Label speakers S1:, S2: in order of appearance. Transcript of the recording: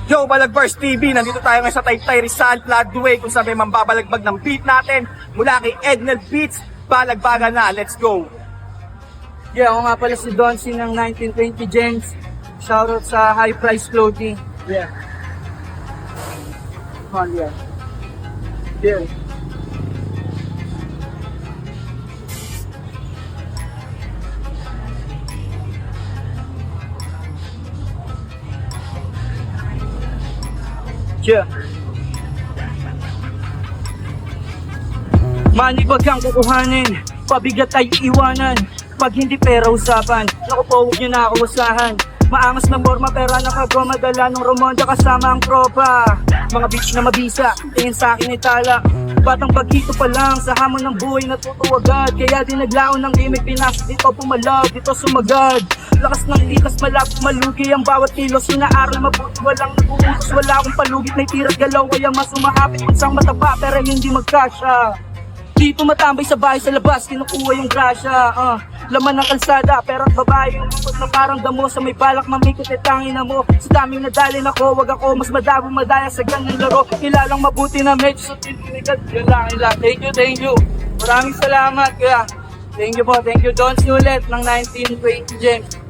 S1: Yo, Balagbars TV, nandito tayo ngayon sa Taytay Rizal Floodway kung saan may mambabalagbag ng beat natin mula kay Ednel Beats. Balagbaga na, let's go!
S2: Yeah, ako nga pala si Donsi ng 1920 Gems. Shoutout sa High Price Clothing.
S1: Yeah.
S2: On, yeah. Yeah. Yeah. Money bag ang kukuhanin, pabigat ay iwanan. Pag hindi pera usapan, naku po huwag nyo na ako usahan. Maangas na morma pera nakagawa madala ng Romonda kasama ang tropa. Mga bitch na mabisa, tingin sa akin ay tala. Batang bagito pa lang, sa hamon ng buhay natutuwa agad. Kaya din naglaon ng imig pinas, dito pumalag, dito sumagad. Lakas ng likas, malapit malugi ang bawat kilos. Inaaral mabuti, walang nag-uutos, wala akong palugit. May tira't galaw, kaya mas umahapit. Isang mataba, pero hindi magkasya. Dito matambay sa bahay sa labas, kinukuha yung grasya. Laman ng kalsada, pero ang babae yung lungkot na parang damo. Sa may balak mamikot at tangin na mo. Sa daming nadalin ako, wag ako mas madabo madaya sa ganang laro. Kilalang mabuti na medyo sa tinigat. Yun lang, yun lang. Thank you. Maraming salamat kaya. Thank you po, thank you Don ulit ng 1920 Gems.